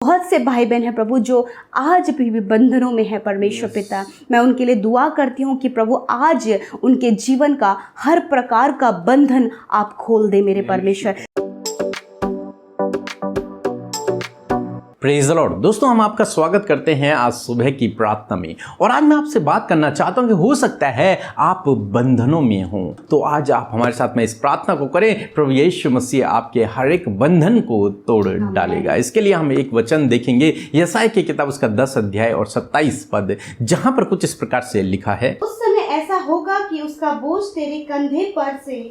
बहुत से भाई बहन हैं प्रभु जो आज भी बंधनों में है परमेश्वर पिता। मैं उनके लिए दुआ करती हूँ कि प्रभु आज उनके जीवन का हर प्रकार का बंधन आप खोल दे मेरे परमेश्वर। Praise the Lord. दोस्तों, हम आपका स्वागत करते हैं आज सुबह की प्रार्थना में। और आज मैं आपसे बात करना चाहता हूं कि हो सकता है आप बंधनों में हो, तो आज आप हमारे साथ में इस प्रार्थना को करें। प्रभु यीशु मसीह आपके हर एक बंधन को तोड़ डालेगा। इसके लिए हम एक वचन देखेंगे, यशायाह की किताब उसका 10 अध्याय और 27 पद, जहां पर कुछ इस प्रकार से लिखा है। उस समय ऐसा होगा कि उसका बोझ तेरे कंधे पर से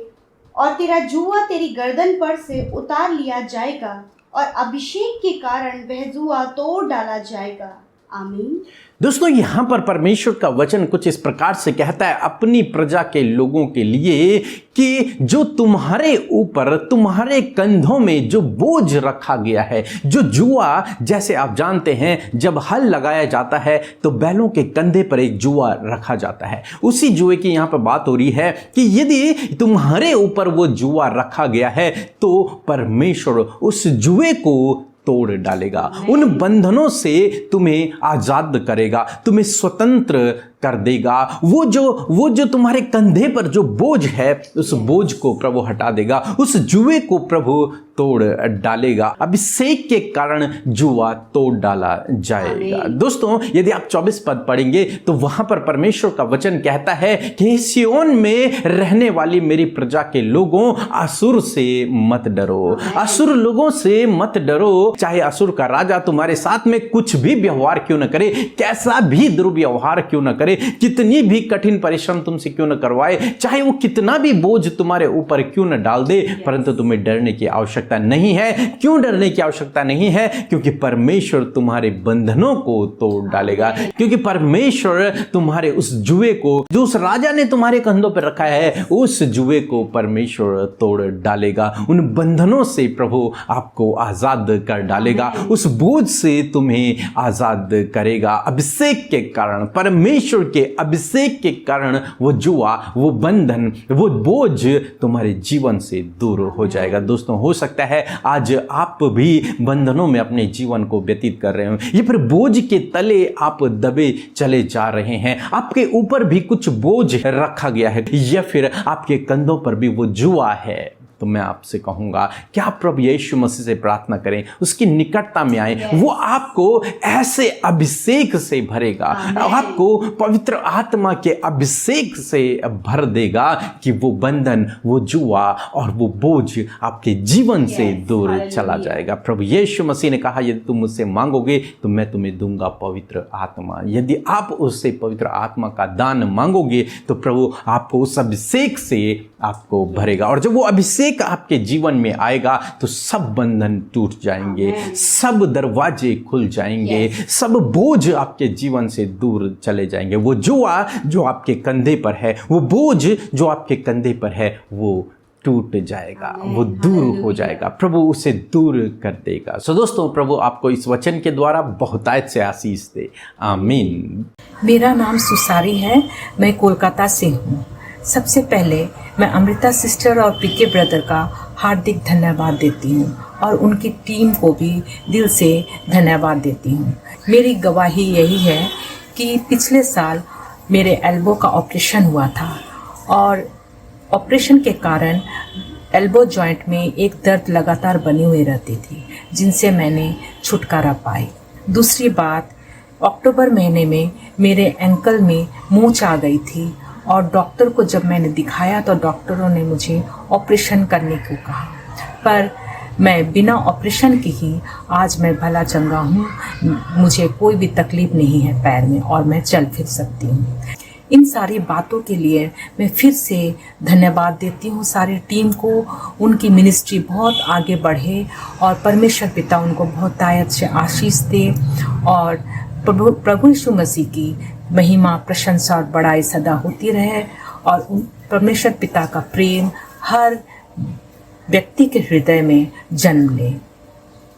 और तेरा जुआ तेरी गर्दन पर से उतार लिया जाएगा और अभिषेक के कारण वह जुआ तोड़ डाला जाएगा। आमीन। दोस्तों, यहाँ पर परमेश्वर का वचन कुछ इस प्रकार से कहता है अपनी प्रजा के लोगों के लिए कि जो तुम्हारे ऊपर, तुम्हारे कंधों में जो बोझ रखा गया है, जो जुआ, जैसे आप जानते हैं जब हल लगाया जाता है तो बैलों के कंधे पर एक जुआ रखा जाता है। उसी जुए की यहाँ पर बात हो रही है कि यदि तुम्हारे ऊपर वो जुआ रखा गया है तो परमेश्वर उस जुए को तोड़ डालेगा, उन बंधनों से तुम्हें आजाद करेगा, तुम्हें स्वतंत्र कर देगा। वो जो तुम्हारे कंधे पर जो बोझ है, उस बोझ को प्रभु हटा देगा, उस जुए को प्रभु तोड़ डालेगा। अभिषेक के कारण जुआ तोड़ डाला जाएगा। दोस्तों, यदि आप 24 पद पढ़ेंगे तो वहां पर परमेश्वर का वचन कहता है कि सिय्योन में रहने वाली मेरी प्रजा के लोगों, असुर से मत डरो, असुर लोगों से मत डरो। चाहे असुर का राजा तुम्हारे साथ में कुछ भी व्यवहार क्यों न करे, कैसा भी दुर्व्यवहार क्यों न करे, कितनी भी कठिन परिश्रम तुमसे क्यों न करवाए, चाहे वो कितना भी बोझ तुम्हारे ऊपर क्यों न डाल दे, परंतु तुम्हें डरने की आवश्यकता नहीं है। क्यों डरने की आवश्यकता नहीं है? क्योंकि परमेश्वर तुम्हारे बंधनों को तोड़ डालेगा, क्योंकि परमेश्वर तुम्हारे उस जुए को, जो उस राजा ने तुम्हारे कंधों पर रखा है, उस जुए को परमेश्वर तोड़ डालेगा। उन बंधनों से प्रभु आपको आजाद कर डालेगा, उस बोझ से तुम्हें आजाद करेगा। अभिषेक के कारण, परमेश्वर के अभिषेक के कारण वो जुआ, वो बंधन, वो बोझ तुम्हारे जीवन से दूर हो जाएगा। दोस्तों, हो सकता है आज आप भी बंधनों में अपने जीवन को व्यतीत कर रहे हो, या फिर बोझ के तले आप दबे चले जा रहे हैं। आपके ऊपर भी कुछ बोझ रखा गया है, या फिर आपके कंधों पर भी वो जुआ है। तो मैं आपसे कहूंगा कि आप प्रभु यीशु मसीह से प्रार्थना करें, उसकी निकटता में आए। वो आपको ऐसे अभिषेक से भरेगा, आपको पवित्र आत्मा के अभिषेक से भर देगा कि वो बंधन, वो जुआ और वो बोझ आपके जीवन से दूर चला जाएगा। प्रभु यीशु मसीह ने कहा, यदि तुम मुझसे मांगोगे तो मैं तुम्हें दूंगा पवित्र आत्मा। यदि आप उससे पवित्र आत्मा का दान मांगोगे तो प्रभु आपको उस अभिषेक से आपको भरेगा। और जब वो अभिषेक आपके जीवन में आएगा तो सब बंधन टूट जाएंगे, सब दरवाजे खुल जाएंगे, सब बोझ आपके जीवन से दूर चले जाएंगे। वो जुआ जो आपके कंधे पर है, वो बोझ जो आपके कंधे पर है, वो टूट जाएगा, वो दूर हो जाएगा। प्रभु उसे दूर कर देगा। सो दोस्तों, प्रभु आपको इस वचन के द्वारा बहुतायत से आशीष दे। आमीन। मेरा नाम सुसारी है, मैं कोलकाता से हूँ। सबसे पहले मैं अमृता सिस्टर और पीके ब्रदर का हार्दिक धन्यवाद देती हूँ और उनकी टीम को भी दिल से धन्यवाद देती हूँ। मेरी गवाही यही है कि पिछले साल मेरे एल्बो का ऑपरेशन हुआ था और ऑपरेशन के कारण एल्बो जॉइंट में एक दर्द लगातार बनी हुई रहती थी, जिनसे मैंने छुटकारा पाई। दूसरी बात, अक्टूबर महीने में मेरे एंकल में मूंछ आ गई थी और डॉक्टर को जब मैंने दिखाया तो डॉक्टरों ने मुझे ऑपरेशन करने को कहा, पर मैं बिना ऑपरेशन के ही आज मैं भला चंगा हूँ। मुझे कोई भी तकलीफ नहीं है पैर में और मैं चल फिर सकती हूँ। इन सारी बातों के लिए मैं फिर से धन्यवाद देती हूँ सारी टीम को। उनकी मिनिस्ट्री बहुत आगे बढ़े और परमेश्वर पिता उनको बहुत आयत से आशीष दे और प्रभु यीशु मसीह की महिमा, प्रशंसा और बड़ाई सदा होती रहे और परमेश्वर पिता का प्रेम हर व्यक्ति के हृदय में जन्म ले।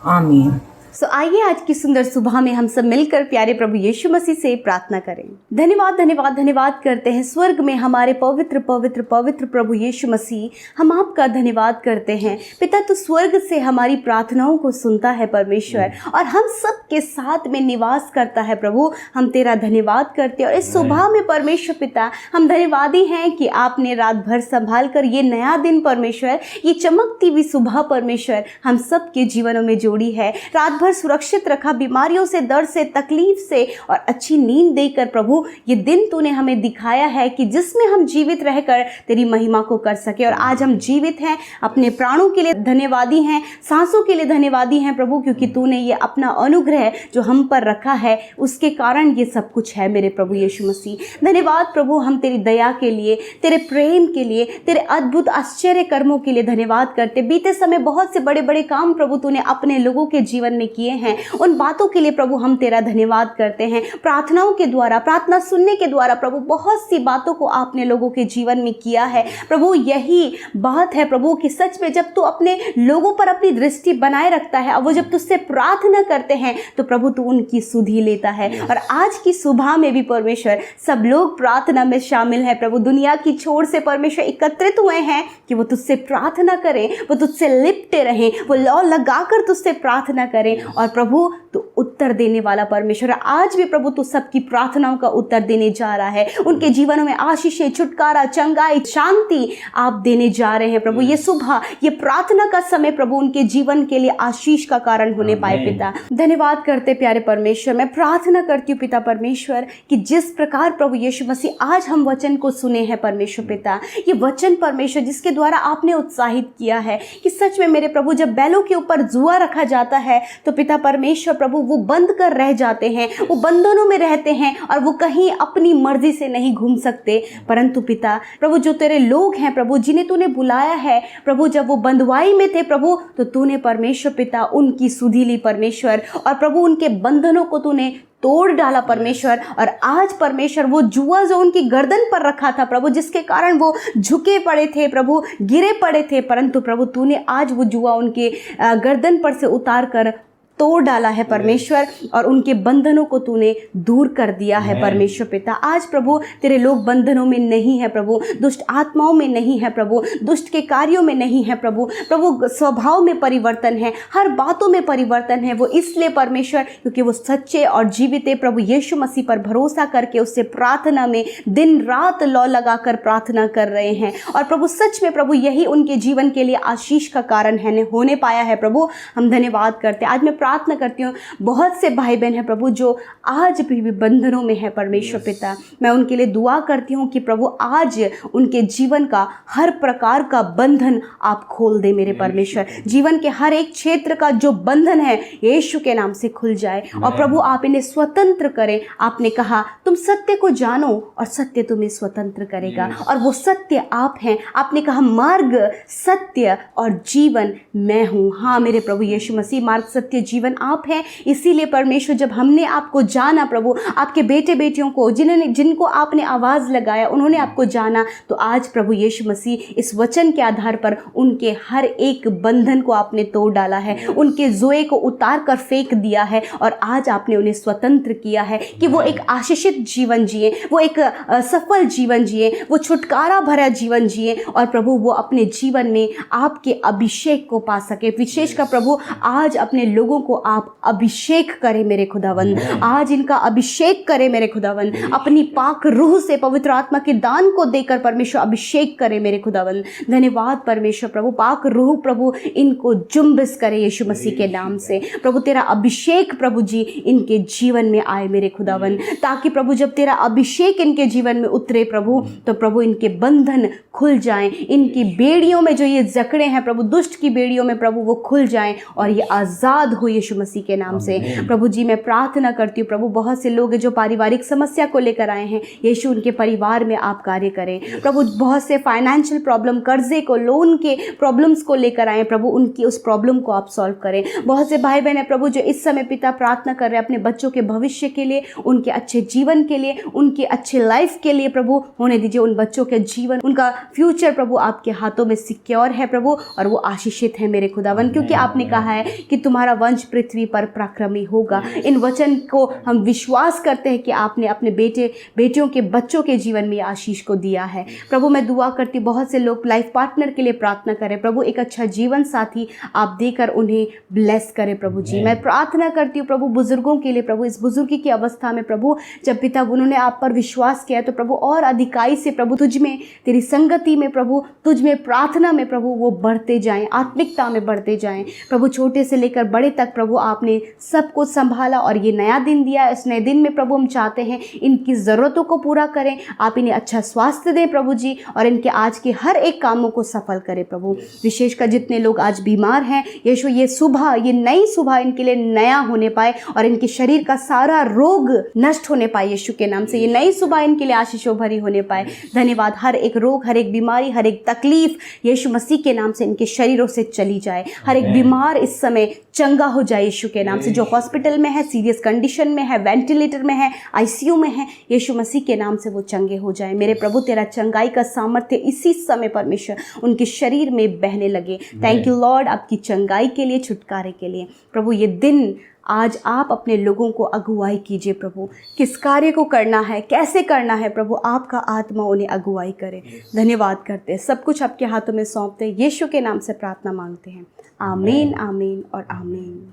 आमीन। आइए आज की सुंदर सुबह में हम सब मिलकर प्यारे प्रभु यीशु मसीह से प्रार्थना करें। धन्यवाद धन्यवाद धन्यवाद करते हैं स्वर्ग में हमारे पवित्र पवित्र पवित्र प्रभु यीशु मसीह, हम आपका धन्यवाद करते हैं पिता। तू स्वर्ग से हमारी प्रार्थनाओं को सुनता है परमेश्वर, और हम सब के साथ में निवास करता है प्रभु। हम तेरा धन्यवाद करते हैं और इस सुबह में परमेश्वर पिता हम धन्यवादी हैं कि आपने रात भर संभाल कर ये नया दिन परमेश्वर, ये चमकती हुई सुबह परमेश्वर हम सब के जीवनों में जोड़ी है। रात भर सुरक्षित रखा, बीमारियों से, दर्द से, तकलीफ से और अच्छी नींद देकर प्रभु ये दिन तूने हमें दिखाया है कि जिसमें हम जीवित रहकर तेरी महिमा को कर सके। और आज हम जीवित हैं, अपने प्राणों के लिए धन्यवादी हैं, सांसों के लिए धन्यवादी हैं प्रभु, क्योंकि तूने ये अपना अनुग्रह जो हम पर रखा है उसके कारण ये सब कुछ है मेरे प्रभु यीशु मसीह। धन्यवाद प्रभु, हम तेरी दया के लिए, तेरे प्रेम के लिए, तेरे अद्भुत आश्चर्य कर्मों के लिए धन्यवाद करते। बीते समय बहुत से बड़े बड़े काम प्रभु तूने अपने लोगों के जीवन में किए हैं, उन बातों के लिए प्रभु हम तेरा धन्यवाद करते हैं। प्रार्थनाओं के द्वारा, प्रार्थना सुनने के द्वारा प्रभु बहुत सी बातों को आपने लोगों के जीवन में किया है प्रभु। यही बात है प्रभु कि सच में जब तू अपने लोगों पर अपनी दृष्टि बनाए रखता है और वो जब तुझसे प्रार्थना करते हैं तो प्रभु तू उनकी सुधि लेता है। और आज की सुबह में भी परमेश्वर सब लोग प्रार्थना में शामिल है प्रभु, दुनिया की छोर से परमेश्वर एकत्रित हुए हैं कि वो तुझसे प्रार्थना करें, वो तुझसे लिपटे रहें, वो लौ लगाकर तुझसे प्रार्थना करें। और प्रभु तू उत्तर देने वाला परमेश्वर, आज भी प्रभु तू सबकी प्रार्थनाओं का उत्तर देने जा रहा है। उनके जीवनों में आशीषें, छुटकारा, चंगाई, शांति आप देने जा रहे हैं प्रभु। ये सुबह, ये प्रार्थना का समय प्रभु उनके जीवन के लिए आशीष का कारण होने पाए पिता। धन्यवाद करते प्यारे परमेश्वर। मैं प्रार्थना करती हूँ पिता परमेश्वर कि जिस प्रकार प्रभु यीशु मसीह आज हम वचन को सुने हैं परमेश्वर पिता, ये वचन परमेश्वर जिसके द्वारा आपने उत्साहित किया है कि सच में मेरे प्रभु जब बैलों के ऊपर जुआ रखा जाता है तो पिता परमेश्वर प्रभु वो बंद कर रह जाते हैं, वो बंधनों में रहते हैं और वो कहीं अपनी मर्जी से नहीं घूम सकते। परंतु पिता प्रभु जो तेरे लोग हैं प्रभु, जिन्हें तूने बुलाया है प्रभु, जब वो बंधुआई में थे प्रभु तो तूने परमेश्वर पिता उनकी सुधि ली परमेश्वर, और प्रभु उनके बंधनों को तूने तोड़ डाला परमेश्वर। और आज परमेश्वर वो जुआ जो उनकी गर्दन पर रखा था प्रभु, जिसके कारण वो झुके पड़े थे प्रभु, गिरे पड़े थे, परंतु प्रभु तूने आज वो जुआ उनके गर्दन पर से उतार कर तोड़ डाला है परमेश्वर, और उनके बंधनों को तूने दूर कर दिया है परमेश्वर पिता। आज प्रभु तेरे लोग बंधनों में नहीं है प्रभु, दुष्ट आत्माओं में नहीं है प्रभु, दुष्ट के कार्यों में नहीं है प्रभु। प्रभु स्वभाव में परिवर्तन है, हर बातों में परिवर्तन है। वो इसलिए परमेश्वर क्योंकि वो सच्चे और जीवित प्रभु यीशु मसीह पर भरोसा करके उससे प्रार्थना में दिन रात लौ लगाकर प्रार्थना कर रहे हैं। और प्रभु सच में प्रभु यही उनके जीवन के लिए आशीष का कारण है, होने पाया है प्रभु। हम धन्यवाद करते हैं। आज मैं प्रार्थना करती हूँ, बहुत से भाई बहन हैं प्रभु जो आज भी बंधनों में है परमेश्वर पिता, मैं उनके लिए दुआ करती हूँ कि प्रभु आज उनके जीवन का हर प्रकार का बंधन आप खोल दे मेरे परमेश्वर। जीवन के हर एक क्षेत्र का जो बंधन है यीशु के नाम से खुल जाए और प्रभु आप इन्हें स्वतंत्र करें। आपने कहा तुम सत्य को जानो और सत्य तुम्हें स्वतंत्र करेगा, और वो सत्य आप हैं। आपने कहा मार्ग, सत्य और जीवन मैं हूँ। हाँ मेरे प्रभु यीशु मसीह, मार्ग, सत्य, जीवन आप हैं। इसीलिए परमेश्वर जब हमने आपको जाना प्रभु, आपके बेटे बेटियों को जिनको आपने आवाज लगाया उन्होंने आपको जाना, तो आज प्रभु यीशु मसीह इस वचन के आधार पर उनके हर एक बंधन को आपने तोड़ डाला है, उनके जोए को उतार कर फेंक दिया है, और आज आपने उन्हें स्वतंत्र किया है कि वो एक आशीषित जीवन जिए, वो एक सफल जीवन जिए, वो छुटकारा भरा जीवन जिए, और प्रभु वो अपने जीवन में आपके अभिषेक को पा सके। विशेषकर प्रभु आज अपने लोगों को आप अभिषेक करें मेरे खुदावन, आज इनका अभिषेक करें मेरे खुदावन, अपनी पाक रूह से पवित्र आत्मा के दान को देकर परमेश्वर अभिषेक करें मेरे खुदावन। धन्यवाद परमेश्वर प्रभु, पाक रूह प्रभु इनको जुम्बिस करे यीशु मसीह के नाम से। प्रभु तेरा अभिषेक प्रभु जी इनके जीवन में आए मेरे खुदावन, ताकि प्रभु जब तेरा अभिषेक इनके जीवन में उतरे प्रभु तो प्रभु इनके बंधन खुल जाएं, इनकी बेड़ियों में जो ये जकड़े हैं प्रभु, दुष्ट की बेड़ियों में प्रभु वो खुल जाएं और ये आज़ाद हो यीशु मसीह के नाम से। प्रभु जी मैं प्रार्थना करती हूँ प्रभु, बहुत से लोग जो पारिवारिक समस्या को लेकर आए हैं, यीशु उनके परिवार में आप कार्य करें प्रभु। बहुत से फाइनेंशियल प्रॉब्लम, कर्जे को, लोन के प्रॉब्लम्स को लेकर आए प्रभु, उनकी उस प्रॉब्लम को आप सॉल्व करें। बहुत से भाई बहन है प्रभु जो इस समय पिता प्रार्थना कर रहे हैं अपने बच्चों के भविष्य के लिए, उनके अच्छे जीवन के लिए, उनके अच्छे लाइफ के लिए प्रभु। होने दीजिए उन बच्चों के जीवन, उनका फ्यूचर प्रभु आपके हाथों में सिक्योर है प्रभु, और वो आशीषित है मेरे खुदावन, क्योंकि आपने कहा है कि तुम्हारा वंश आज पृथ्वी पर पराक्रमी होगा। इन वचन को हम विश्वास करते हैं कि आपने अपने बेटियों के बच्चों के जीवन में आशीष को दिया है। प्रभु मैं दुआ करती, बहुत से लोग लाइफ पार्टनर के लिए प्रार्थना करें प्रभु, एक अच्छा जीवन साथी आप देकर उन्हें ब्लेस करें प्रभु जी। मैं प्रार्थना करती हूँ प्रभु बुजुर्गों के लिए प्रभु, इस बुजुर्गी की अवस्था में प्रभु जब पिता उन्होंने आप पर विश्वास किया तो प्रभु और अधिकाई से प्रभु तुझ में, तेरी संगति में प्रभु, तुझ में प्रार्थना में प्रभु वो बढ़ते जाएं, आत्मिकता में बढ़ते जाएं प्रभु। छोटे से लेकर बड़े तक प्रभु आपने सब कुछ संभाला और ये नया दिन दिया। इस नए दिन में प्रभु हम चाहते हैं इनकी ज़रूरतों को पूरा करें, आप इन्हें अच्छा स्वास्थ्य दें प्रभु जी, और इनके आज के हर एक कामों को सफल करें प्रभु। विशेषकर जितने लोग आज बीमार हैं यीशु, ये सुबह, ये नई सुबह इनके लिए नया होने पाए और इनके शरीर का सारा रोग नष्ट होने पाए यीशु के नाम से। ये नई सुबह इनके लिए आशीषों भरी होने पाए। धन्यवाद। हर एक रोग, हर एक बीमारी, हर एक तकलीफ यीशु मसीह के नाम से इनके शरीरों से चली जाए। हर एक बीमार इस समय चंगा हो जाए यीशु के नाम से। जो हॉस्पिटल में है, सीरियस कंडीशन में है, वेंटिलेटर में है, आईसीयू में है, यीशु मसीह के नाम से वो चंगे हो जाए। मेरे प्रभु तेरा चंगाई का सामर्थ्य इसी समय परमेश्वर उनके शरीर में बहने लगे। थैंक यू लॉर्ड आपकी चंगाई के लिए, छुटकारे के लिए प्रभु। ये दिन आज आप अपने लोगों को अगुवाई कीजिए प्रभु, किस कार्य को करना है, कैसे करना है प्रभु, आपका आत्मा उन्हें अगुवाई करे। धन्यवाद करते हैं, सब कुछ आपके हाथों में सौंपते हैं, यीशु के नाम से प्रार्थना मांगते हैं। आमीन, आमीन और आमीन।